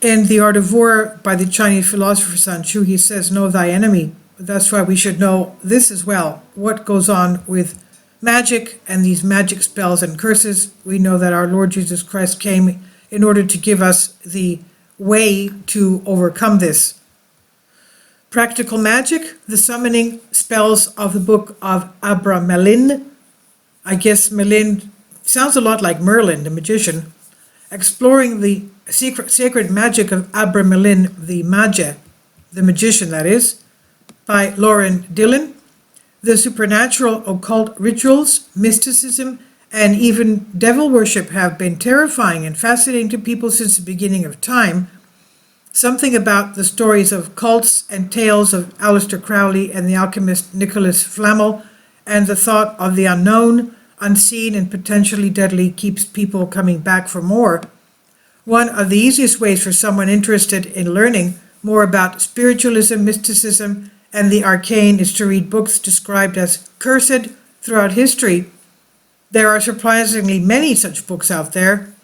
In The Art of War by the Chinese philosopher Sun Tzu, he says, know thy enemy. That's why we should know this as well, what goes on with magic and these magic spells and curses. We know that our Lord Jesus Christ came in order to give us the way to overcome this. Practical magic, the summoning spells of the book of Abramelin. I guess Melin sounds a lot like Merlin, the magician. Exploring the sacred magic of Abramelin, the Magi, the magician that is, by Lauren Dillon. The supernatural occult rituals, mysticism, and even devil worship have been terrifying and fascinating to people since the beginning of time. Something about the stories of cults and tales of Aleister Crowley and the alchemist Nicholas Flamel and the thought of the unknown, unseen, and potentially deadly keeps people coming back for more. One of the easiest ways for someone interested in learning more about spiritualism, mysticism, and the arcane is to read books described as cursed throughout history. There are surprisingly many such books out there.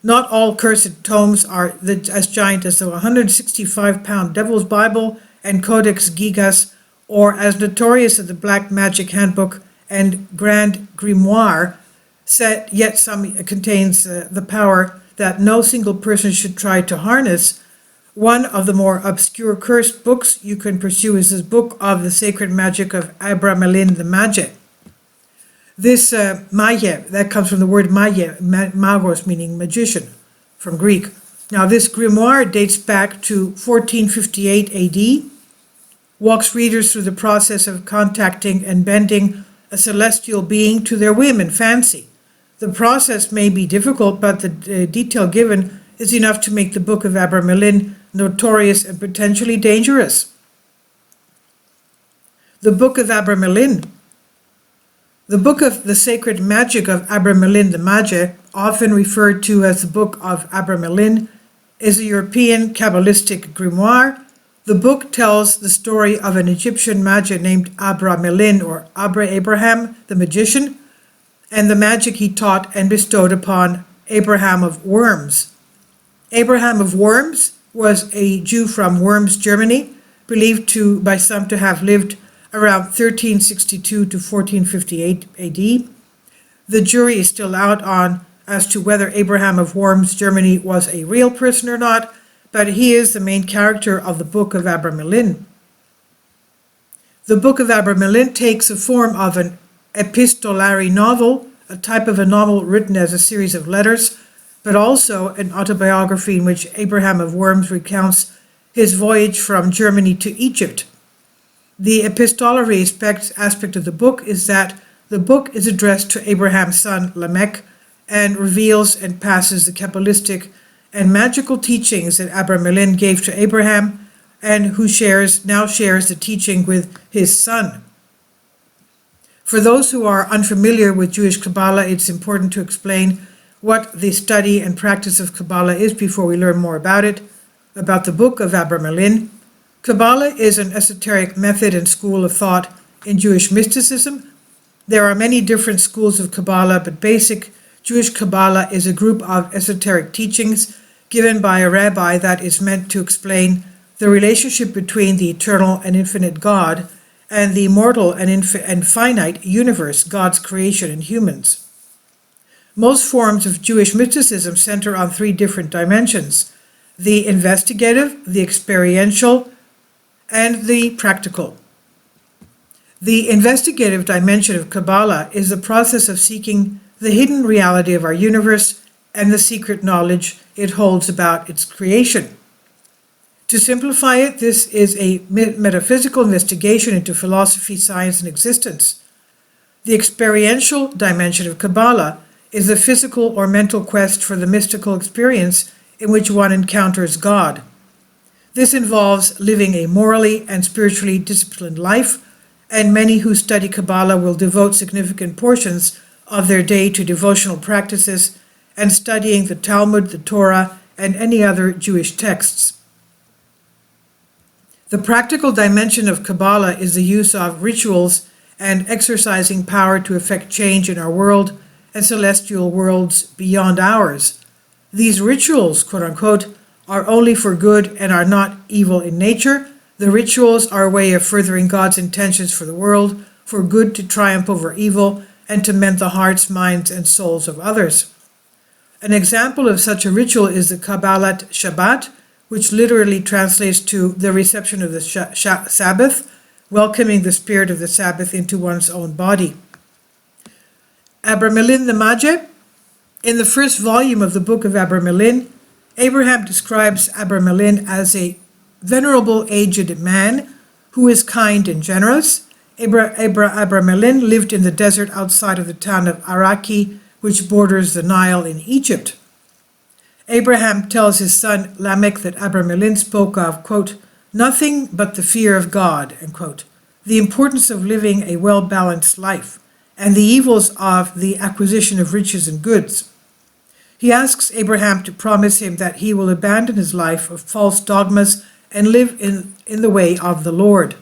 Not all cursed tomes are as giant as the 165-pound Devil's Bible and Codex Gigas, or as notorious as the Black Magic Handbook and Grand Grimoire, yet some contains the power that no single person should try to harness. One of the more obscure cursed books you can pursue is this book of the sacred magic of Abramelin the Magi. This Maya, that comes from the word Maya, magos, meaning magician, from Greek. Now this grimoire dates back to 1458 AD, walks readers through the process of contacting and bending a celestial being to their whim and fancy. The process may be difficult, but the detail given is enough to make the Book of Abramelin notorious and potentially dangerous. The Book of Abramelin. The Book of the Sacred Magic of Abramelin the Magi, often referred to as the Book of Abramelin, is a European Kabbalistic grimoire. The book tells the story of an Egyptian magi named Abramelin, or Abraham the magician, and the magic he taught and bestowed upon Abraham of Worms. Abraham of Worms was a Jew from Worms, Germany, believed by some to have lived around 1362 to 1458 AD. The jury is still out on as to whether Abraham of Worms, Germany was a real person or not, but he is the main character of the Book of Abramelin. The Book of Abramelin takes the form of an epistolary novel, a type of a novel written as a series of letters, but also an autobiography in which Abraham of Worms recounts his voyage from Germany to Egypt. The epistolary aspect of the book is that the book is addressed to Abraham's son Lamech and reveals and passes the Kabbalistic and magical teachings that Abramelin gave to Abraham and who now shares the teaching with his son. For those who are unfamiliar with Jewish Kabbalah, it's important to explain what the study and practice of Kabbalah is before we learn more about it. About the Book of Abramelin. Kabbalah is an esoteric method and school of thought in Jewish mysticism. There are many different schools of Kabbalah, but basic Jewish Kabbalah is a group of esoteric teachings given by a rabbi that is meant to explain the relationship between the eternal and infinite God and the mortal and finite universe, God's creation and humans. Most forms of Jewish mysticism center on three different dimensions: the investigative, the experiential, and the practical. The investigative dimension of Kabbalah is the process of seeking the hidden reality of our universe and the secret knowledge it holds about its creation. To simplify it, this is a metaphysical investigation into philosophy, science, and existence. The experiential dimension of Kabbalah is the physical or mental quest for the mystical experience in which one encounters God. This involves living a morally and spiritually disciplined life, and many who study Kabbalah will devote significant portions of their day to devotional practices and studying the Talmud, the Torah, and any other Jewish texts. The practical dimension of Kabbalah is the use of rituals and exercising power to effect change in our world and celestial worlds beyond ours. These rituals, quote unquote, are only for good and are not evil in nature. The rituals are a way of furthering God's intentions for the world, for good to triumph over evil, and to mend the hearts, minds, and souls of others. An example of such a ritual is the Kabbalat Shabbat, which literally translates to the reception of the Sabbath, welcoming the spirit of the Sabbath into one's own body. Abramelin the Magi. In the first volume of the book of Abramelin, Abraham describes Abramelin as a venerable aged man who is kind and generous. Abramelin lived in the desert outside of the town of Araki, which borders the Nile in Egypt. Abraham tells his son Lamech that Abramelin spoke of, quote, nothing but the fear of God, end quote, the importance of living a well-balanced life, and the evils of the acquisition of riches and goods. He asks Abraham to promise him that he will abandon his life of false dogmas and live in the way of the Lord.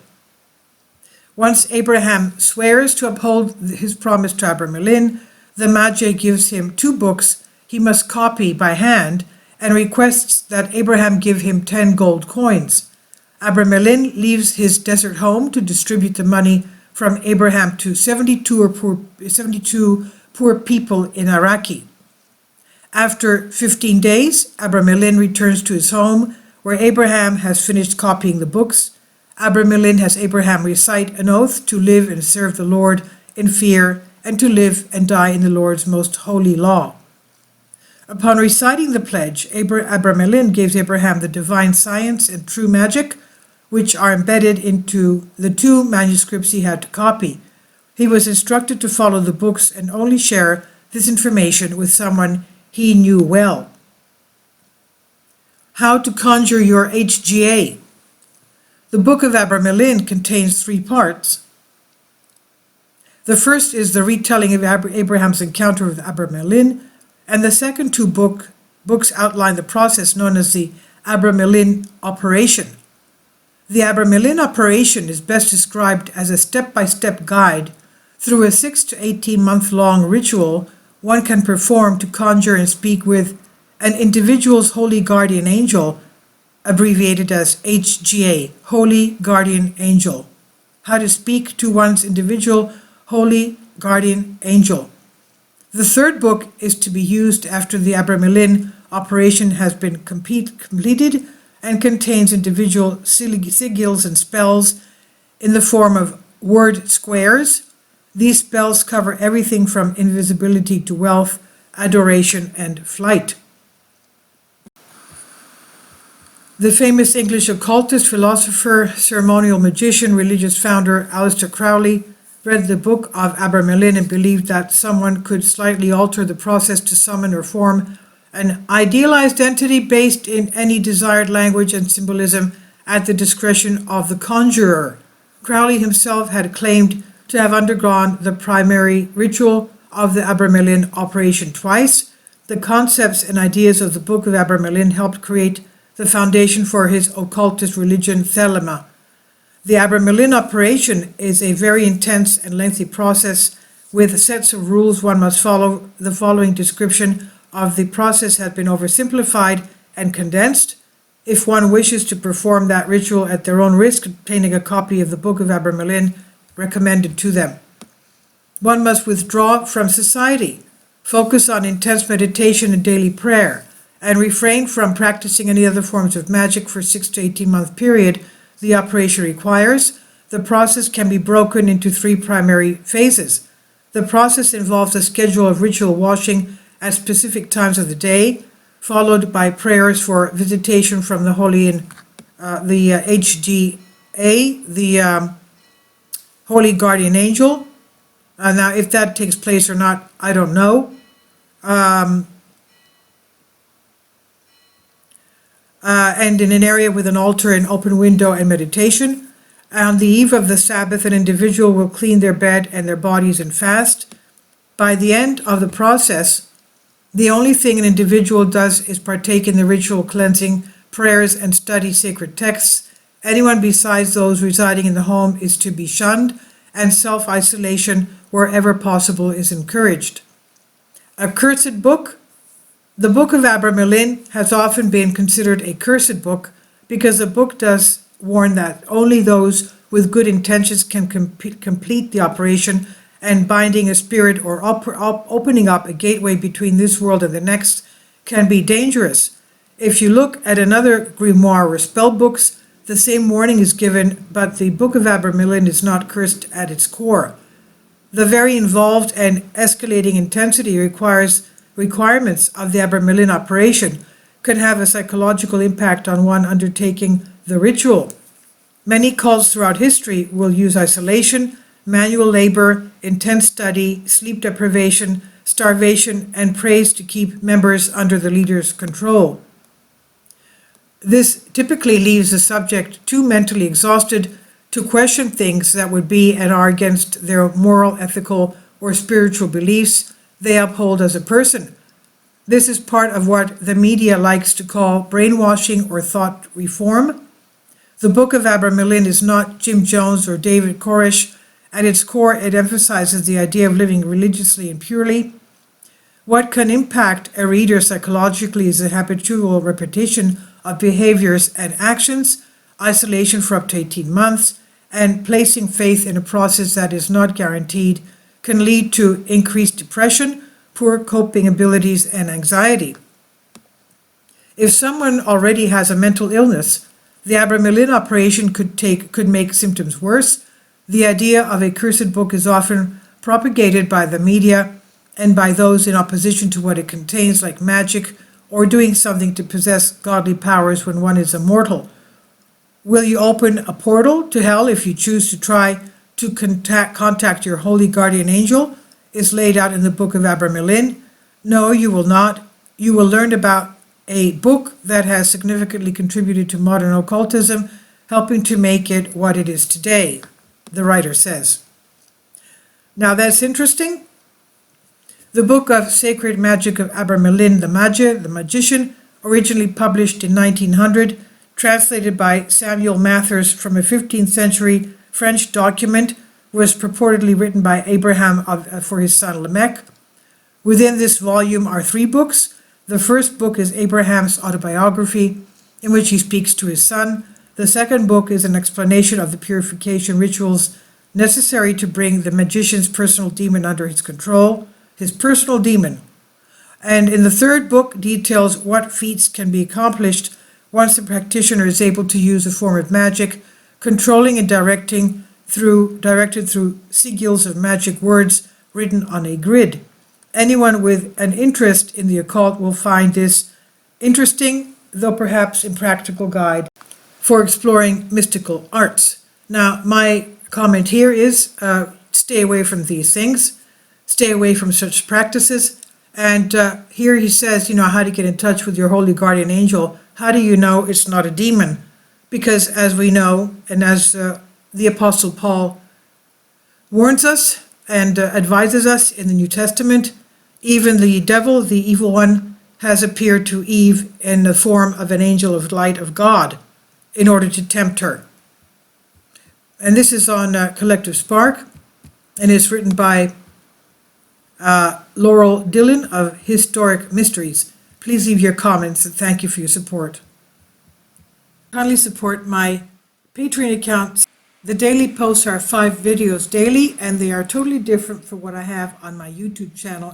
Once Abraham swears to uphold his promise to Abramelin, the Magi gives him 2 books he must copy by hand and requests that Abraham give him 10 gold coins. Abramelin leaves his desert home to distribute the money from Abraham to 72 poor people in Araki. After 15 days, Abramelin returns to his home, where Abraham has finished copying the books. Abramelin has Abraham recite an oath to live and serve the Lord in fear and to live and die in the Lord's most holy law. Upon reciting the pledge, Abramelin gives Abraham the divine science and true magic, which are embedded into the 2 manuscripts he had to copy. He was instructed to follow the books and only share this information with someone he knew well. How to conjure your HGA. The book of Abramelin contains 3 parts. The first is the retelling of Abraham's encounter with Abramelin, and the second 2 books outline the process known as the Abramelin operation. The Abramelin operation is best described as a step-by-step guide through a 6 to 18-month-long ritual one can perform to conjure and speak with an individual's holy guardian angel, abbreviated as HGA, Holy Guardian Angel. How to speak to one's individual holy guardian angel. The third book is to be used after the Abramelin operation has been completed and contains individual sigils and spells in the form of word squares. These spells cover everything from invisibility to wealth, adoration, and flight. The famous English occultist, philosopher, ceremonial magician, religious founder Aleister Crowley read the book of Abramelin and believed that someone could slightly alter the process to summon or form an idealized entity based in any desired language and symbolism at the discretion of the conjurer. Crowley himself had claimed to have undergone the primary ritual of the Abramelin operation twice. The concepts and ideas of the Book of Abramelin helped create the foundation for his occultist religion, Thelema. The Abramelin operation is a very intense and lengthy process with sets of rules one must follow. The following description of the process has been oversimplified and condensed. If one wishes to perform that ritual at their own risk, obtaining a copy of the Book of Abramelin recommended to them. One must withdraw from society, focus on intense meditation and daily prayer, and refrain from practicing any other forms of magic for 6 to 18-month period the operation requires. The process can be broken into 3 primary phases. The process involves a schedule of ritual washing at specific times of the day, followed by prayers for visitation from the Holy and the HGA, the Holy Guardian Angel. Now, if that takes place or not, I don't know. And in an area with an altar, an open window, and meditation. On the eve of the Sabbath, an individual will clean their bed and their bodies and fast. By the end of the process, the only thing an individual does is partake in the ritual cleansing, prayers, and study sacred texts. Anyone besides those residing in the home is to be shunned, and self-isolation wherever possible is encouraged. A cursed book. The Book of Abramelin has often been considered a cursed book because the book does warn that only those with good intentions can complete the operation, and binding a spirit or opening up a gateway between this world and the next can be dangerous. If you look at another grimoire or spell books, the same warning is given, but the Book of Abramelin is not cursed at its core. The very involved and escalating intensity requirements of the Abramelin operation can have a psychological impact on one undertaking the ritual. Many cults throughout history will use isolation, manual labor, intense study, sleep deprivation, starvation, and praise to keep members under the leader's control. This typically leaves the subject too mentally exhausted to question things that would be and are against their moral, ethical, or spiritual beliefs they uphold as a person. This is part of what the media likes to call brainwashing or thought reform. The Book of Abramelin is not Jim Jones or David Koresh. At its core, it emphasizes the idea of living religiously and purely. What can impact a reader psychologically is the habitual repetition of behaviors and actions, isolation for up to 18 months, and placing faith in a process that is not guaranteed can lead to increased depression, poor coping abilities, and anxiety. If someone already has a mental illness, the Abramelin operation could make symptoms worse. The idea of a cursed book is often propagated by the media and by those in opposition to what it contains, like magic or doing something to possess godly powers when one is immortal. Will you open a portal to hell if you choose to try to contact your holy guardian angel? Is laid out in the Book of Abramelin. No, you will not. You will learn about a book that has significantly contributed to modern occultism, helping to make it what it is today, the writer says. Now that's interesting. The Book of Sacred Magic of Abramelin the Magician, originally published in 1900, translated by Samuel Mathers from a 15th century French document, was purportedly written by Abraham for his son Lamech. Within this volume are 3 books. The first book is Abraham's autobiography, in which he speaks to his son. The second book is an explanation of the purification rituals necessary to bring the magician's personal demon under his control, his personal demon. And in the third book details what feats can be accomplished once the practitioner is able to use a form of magic, controlling and directed through sigils of magic words written on a grid. Anyone with an interest in the occult will find this interesting, though perhaps impractical guide for exploring mystical arts. Now, my comment here is stay away from these things, stay away from such practices. And here he says, how to get in touch with your holy guardian angel. How do you know it's not a demon? Because as we know, and as the Apostle Paul warns us and advises us in the New Testament, even the devil, the evil one, has appeared to Eve in the form of an angel of light of God in order to tempt her. And this is on Collective Spark, and it's written by Laurel Dillon of Historic Mysteries. Please leave your comments, and thank you for your support. Kindly support my Patreon account. The daily posts are 5 videos daily, and they are totally different from what I have on my YouTube channel.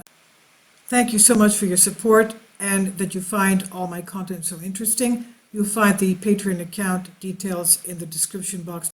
Thank you so much for your support and that you find all my content so interesting. You'll find the Patreon account details in the description box